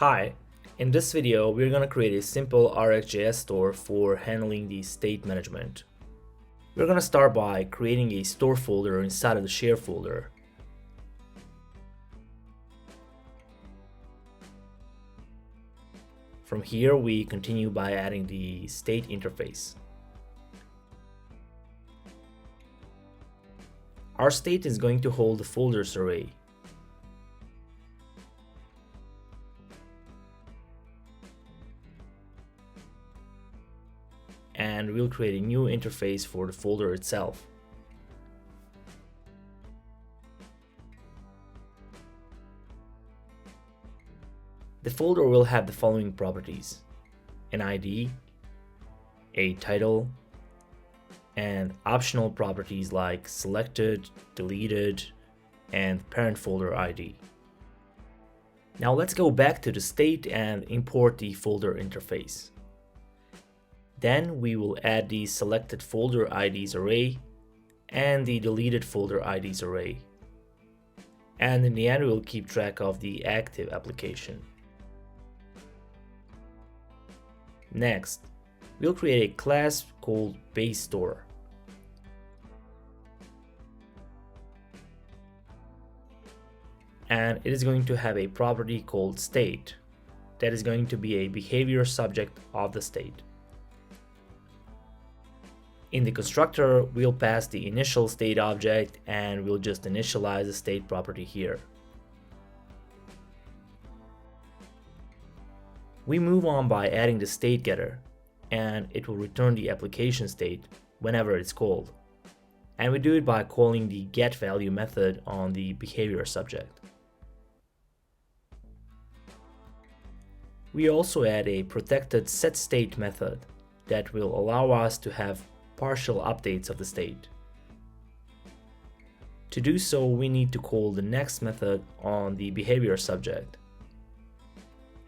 Hi, in this video we're going to create a simple RxJs store for handling the state management. We're going to start by creating a store folder inside of the share folder. From here we continue by adding the state interface. Our state is going to hold the folders array. And we'll create a new interface for the folder itself. The folder will have the following properties: an ID, a title, and optional properties like selected, deleted, and parent folder ID. Now let's go back to the state and import the folder interface. Then we will add the selected folder IDs array and the deleted folder IDs array. And in the end, we'll keep track of the active application. Next, we'll create a class called baseStore. And it is going to have a property called state that is going to be a behavior subject of the state. In the constructor, we'll pass the initial state object and we'll just initialize the state property here. We move on by adding the state getter, and it will return the application state whenever it's called. And we do it by calling the getValue method on the behavior subject. We also add a protected setState method that will allow us to have partial updates of the state. To do so, we need to call the next method on the behavior subject.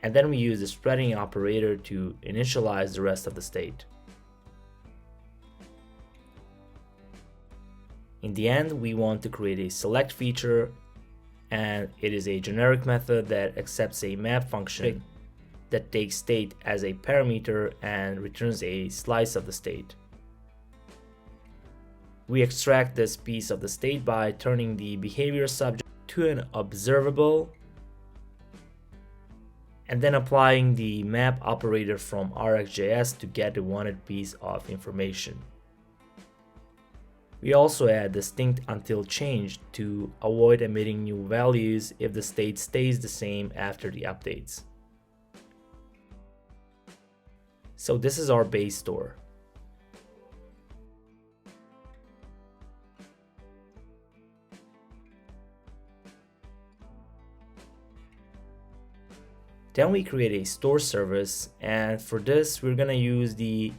And then we use the spreading operator to initialize the rest of the state. In the end, we want to create a select feature, and it is a generic method that accepts a map function that takes state as a parameter and returns a slice of the state. We extract this piece of the state by turning the behavior subject to an observable and then applying the map operator from RxJs to get the wanted piece of information. We also add distinct until changed to avoid emitting new values if the state stays the same after the updates. So this is our base store. Then we create a store service, and for this we're gonna use the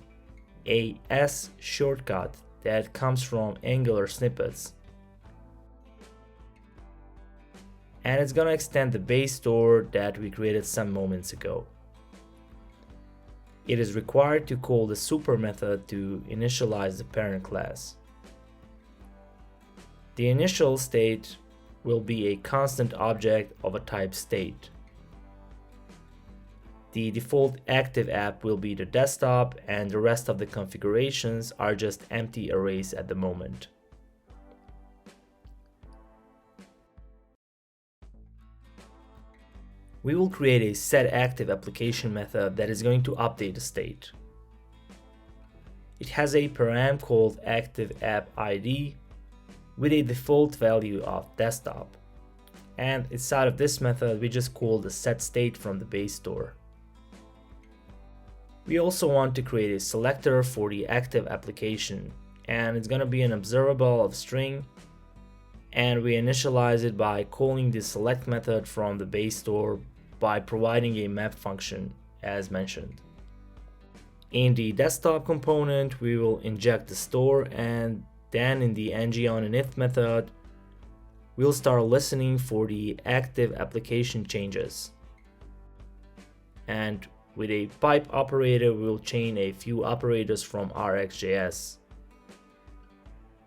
AS shortcut that comes from Angular snippets. And it's gonna extend the base store that we created some moments ago. It is required to call the super method to initialize the parent class. The initial state will be a constant object of a type state. The default active app will be the desktop, and the rest of the configurations are just empty arrays at the moment. We will create a setActiveApplication method that is going to update the state. It has a param called ActiveAppID with a default value of desktop. And inside of this method, we just call the setState from the base store. We also want to create a selector for the active application, and it's going to be an observable of string, and we initialize it by calling the select method from the base store by providing a map function as mentioned. In the desktop component, we will inject the store, and then in the ngOnInIf method, we'll start listening for the active application changes. And with a pipe operator, we'll chain a few operators from RxJs.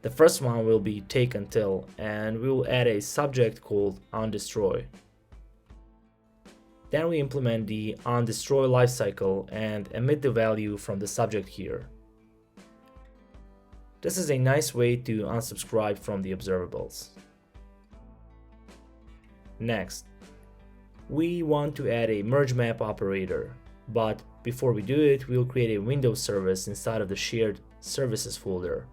The first one will be take until, and we will add a subject called onDestroy. Then we implement the onDestroy lifecycle and emit the value from the subject here. This is a nice way to unsubscribe from the observables. Next, we want to add a merge map operator, but before we do it, we'll create a Windows service inside of the shared services folder.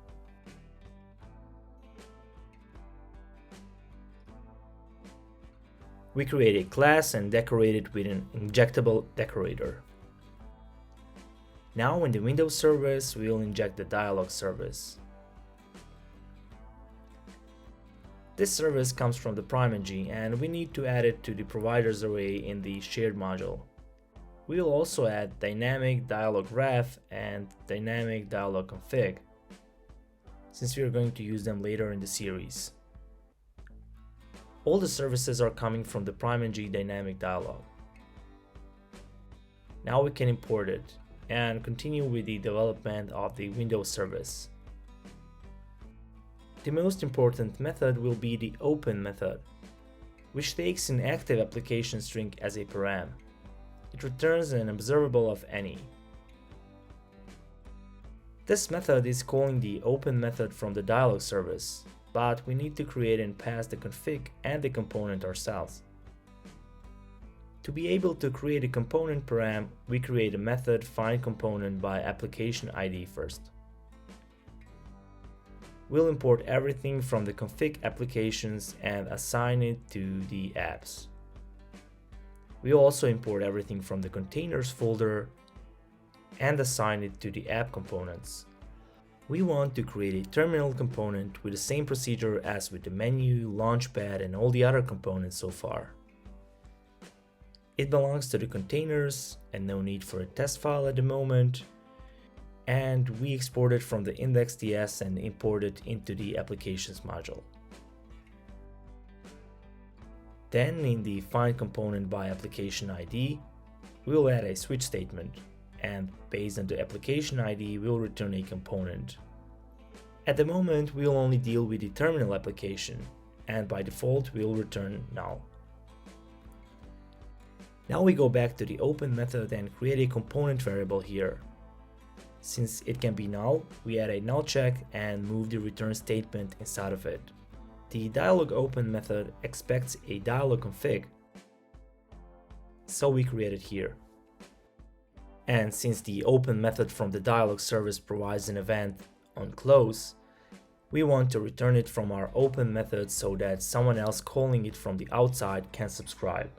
We create a class and decorate it with an injectable decorator. Now in the Windows service, we'll inject the Dialog service. This service comes from the PrimeNg and we need to add it to the providers array in the shared module. We will also add DynamicDialog ref and DynamicDialog config, since we are going to use them later in the series. All the services are coming from the PrimeNg DynamicDialog. Now we can import it and continue with the development of the Windows service. The most important method will be the open method, which takes an active application string as a param. It returns an observable of any. This method is calling the open method from the Dialog service, but we need to create and pass the config and the component ourselves. To be able to create a component param, we create a method findComponent by application ID first. We'll import everything from the config applications and assign it to the apps. We'll also import everything from the containers folder and assign it to the app components. We want to create a terminal component with the same procedure as with the menu, Launchpad, and all the other components so far. It belongs to the containers and no need for a test file at the moment. And we export it from the index.ts and import it into the applications module. Then in the findComponent by application ID, we'll add a switch statement, and based on the application ID, we'll return a component. At the moment, we'll only deal with the terminal application, and by default, we'll return null. Now we go back to the open method and create a component variable here. Since it can be null, we add a null check and move the return statement inside of it. The Dialog open method expects a Dialog config, so we create it here. And since the open method from the Dialog service provides an event on close, we want to return it from our open method so that someone else calling it from the outside can subscribe.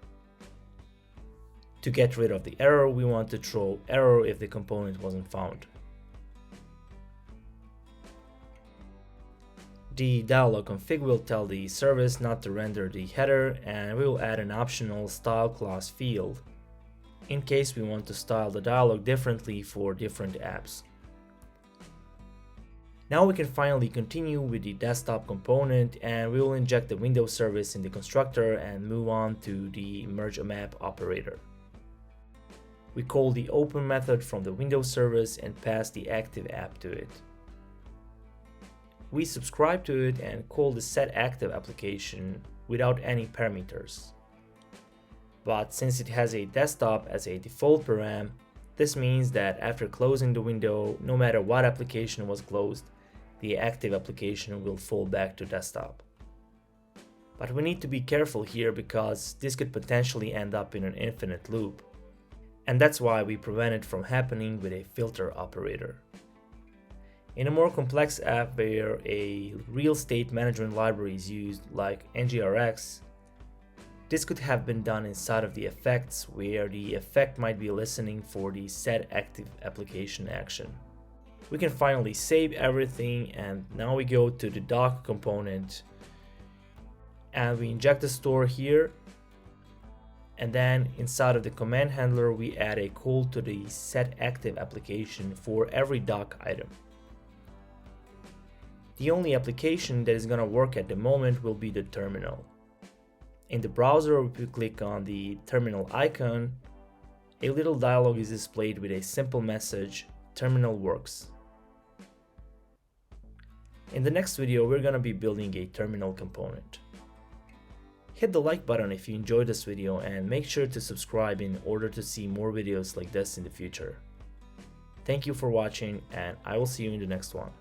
To get rid of the error, we want to throw error if the component wasn't found. The Dialog config will tell the service not to render the header, and we will add an optional style class field in case we want to style the dialog differently for different apps. Now we can finally continue with the desktop component, and we will inject the Windows service in the constructor and move on to the merge map operator. We call the open method from the Windows service and pass the active app to it. We subscribe to it and call the setActive application without any parameters. But since it has a desktop as a default param, this means that after closing the window, no matter what application was closed, the active application will fall back to desktop. But we need to be careful here because this could potentially end up in an infinite loop. And that's why we prevent it from happening with a filter operator. In a more complex app where a real estate management library is used, like NGRX, this could have been done inside of the effects, where the effect might be listening for the setActive application action. We can finally save everything, and now we go to the doc component and we inject the store here, and then inside of the command handler we add a call to the setActive application for every doc item. The only application that is going to work at the moment will be the terminal. In the browser, if you click on the terminal icon, a little dialog is displayed with a simple message, "Terminal works." In the next video, we're going to be building a terminal component. Hit the like button if you enjoyed this video and make sure to subscribe in order to see more videos like this in the future. Thank you for watching, and I will see you in the next one.